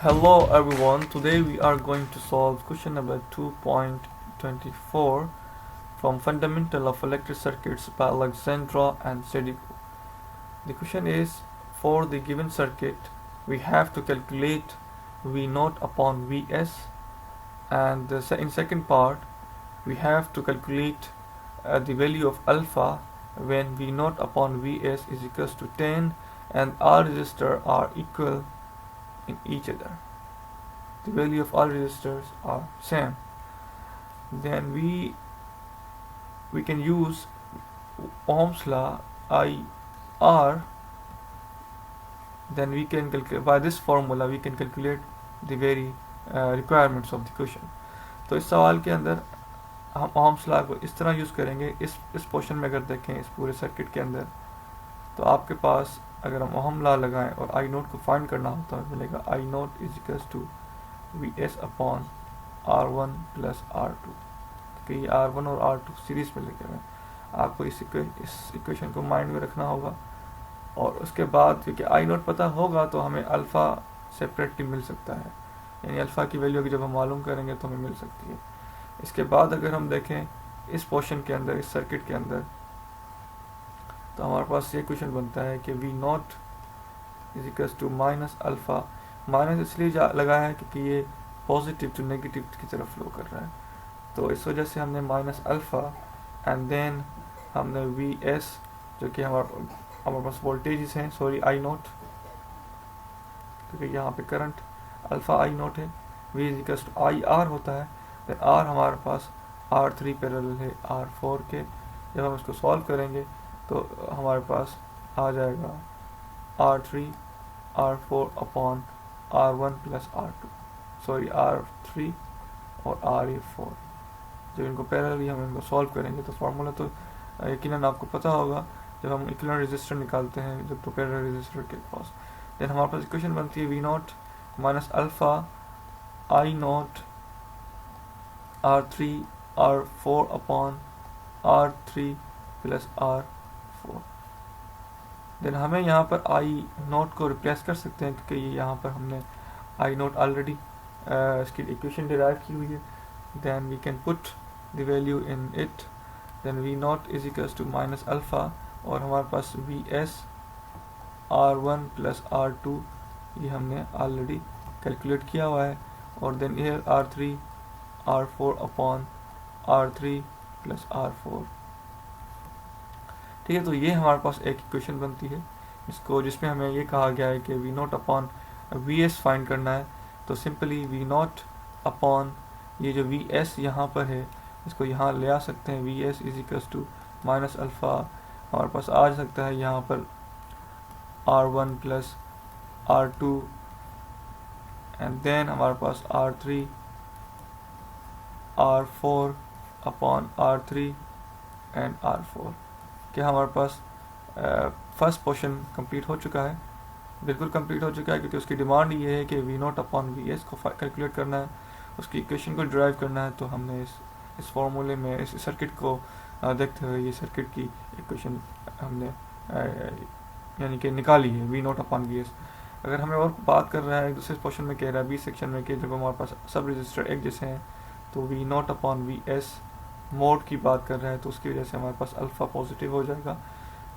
Hello everyone, today we are going to solve question number 2.24 from Fundamental of Electric Circuits by Alexandra and Sedico. The question is, for the given circuit, we have to calculate V0 upon Vs, and in second part, we have to calculate the value of alpha when V0 upon Vs is equals to 10 and all resistors are equal in each other. The value of all resistors are same. Then we can use Ohm's law IR. Then we can calculate by this formula we can calculate the very requirements of the question. तो इस सवाल के अंदर हम Ohm's law को इस तरह use करेंगे. इस पोर्शन में अगर देखें इस पूरे सर्किट के अंदर, तो आपके पास अगर हम ओम लॉ लगाएं और आई नोट को फाइंड करना हो तो हमें मिलेगा I naught is equals to V S upon R one plus R two. क्योंकि ये आर वन और आर टू सीरीज में लगे हुए, आपको इस इक्वेशन को माइंड में रखना होगा. और उसके बाद क्योंकि आई नोट पता होगा तो हमें अल्फ़ा सेपरेटली मिल सकता है, यानी अल्फ़ा की वैल्यू की जब हम मालूम करेंगे तो हमें मिल सकती है. इसके बाद अगर हम देखें इस पोर्शन के अंदर, इस सर्किट के अंदर, तो हमारे पास ये क्वेश्चन बनता है कि V naught is equals to minus alpha. Minus इसलिए लगा है क्योंकि ये पॉजिटिव टू नेगेटिव की तरफ फ्लो कर रहा है, तो इस वजह से हमने माइनस अल्फ़ा एंड देन हमने वी एस जो कि हमारे पास वोल्टेजेस हैं, सॉरी आई नोट, क्योंकि यहाँ पे करंट अल्फ़ा आई नोट है. V is equals to I R होता है. देन आर हमारे पास आर थ्री पैरेलल है आर फोर के. जब हम इसको सॉल्व करेंगे तो हमारे पास आ जाएगा R three R four upon R one plus R two, sorry R three और आर ए फोर. जब इनको पैरेलली हम इनको सॉल्व करेंगे तो फार्मूला तो यकीनन आपको पता होगा जब हम इक्विवेलेंट रेजिस्टर निकालते हैं जब तो पैरेलल रेजिस्टर के पास. देन हमारे पास इक्वेशन बनती है V naught minus alpha I naught R three R four upon R three plus R four. Then हमें यहाँ पर आई नोट को रिप्लेस कर सकते हैं क्योंकि ये यहाँ पर हमने आई नोट ऑलरेडी इसकी इक्वेशन डिराइव की हुई है. Then we can put the value in it. Then V naught is equals to minus alpha और हमारे पास V S R one plus R two ये हमने ऑलरेडी कैलकुलेट किया हुआ है. और देन ये R three R four upon R three plus R four. ठीक है, तो ये हमारे पास एक इक्वेशन बनती है इसको, जिसमें हमें ये कहा गया है कि V naught upon V S find करना है. तो सिंपली वी नॉट अपॉन ये जो वी एस यहाँ पर है इसको यहाँ ले आ सकते हैं. V S is equals to minus alpha हमारे पास आ सकता है यहाँ पर R one plus R two and then हमारे पास R three R four upon R three and R four. क्या हमारे पास फर्स्ट पोर्शन कंप्लीट हो चुका है? बिल्कुल कंप्लीट हो चुका है, क्योंकि उसकी डिमांड ये है कि V naught upon V S को कैलकुलेट करना है, उसकी इक्वेशन को ड्राइव करना है. तो हमने इस फॉर्मूले में इस सर्किट को देखते हुए ये सर्किट की इक्वेशन हमने यानी कि निकाली है V naught upon V S. अगर हमें और बात कर रहा है दूसरे पोर्शन में कह रहा है बी सेक्शन में कि जब हमारे पास सब रजिस्टर एक जैसे हैं तो V naught upon V S mode की बात कर रहा है, तो उसकी वजह से हमारे पास अल्फ़ा पॉजिटिव हो जाएगा.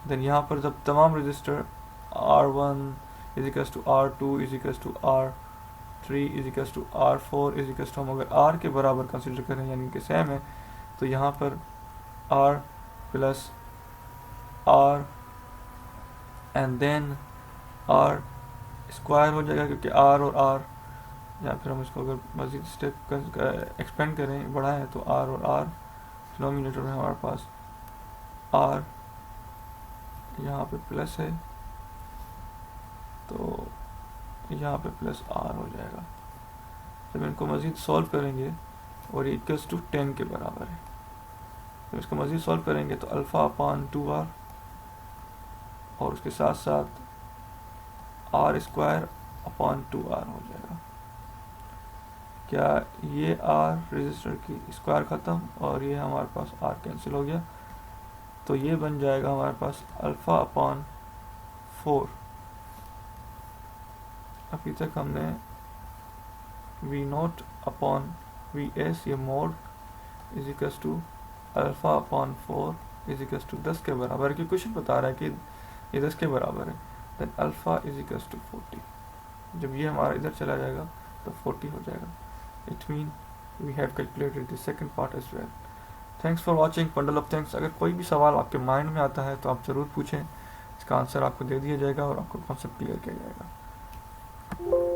देन यहाँ पर जब तमाम register R one is equals to R two is equals to R three is equals to R four is equals to, हम अगर आर के बराबर कंसिडर करें यानी कि सेम है, तो यहाँ पर R plus R and then R square हो जाएगा, क्योंकि आर और आर, या फिर हम इसको अगर मज़ीद स्टेप एक्सपेंड करें बढ़ाएं तो आर और आर डिनोमिनेटर में हमारे पास आर यहाँ पे प्लस है तो यहाँ पे प्लस आर हो जाएगा. जब इनको मज़ीद सॉल्व करेंगे और ये इक्वल्स टू 10 के बराबर है, जब इसको मज़ीद सॉल्व करेंगे तो अल्फ़ा अपॉन 2r और उसके साथ साथ आर स्क्वायर अपॉन 2r हो जाएगा. क्या ये आर रजिस्टर की स्क्वायर ख़त्म और ये हमारे पास आर कैंसिल हो गया, तो ये बन जाएगा हमारे पास अल्फ़ा अपॉन 4. अभी तक हमने V naught upon V S ये mod is equals to alpha upon 4 is equals to 10 के बराबर, की क्वेश्चन बता रहा है कि ये 10 के बराबर है, then alpha is equals to 40। जब ये हमारा इधर चला जाएगा तो 40 हो जाएगा। It mean we have calculated the second part as well. Thanks for watching bundle of things. अगर कोई भी सवाल आपके माइंड में आता है तो आप ज़रूर पूछें, इसका आंसर आपको दे दिया जाएगा और आपको कॉन्सेप्ट क्लियर किया जाएगा।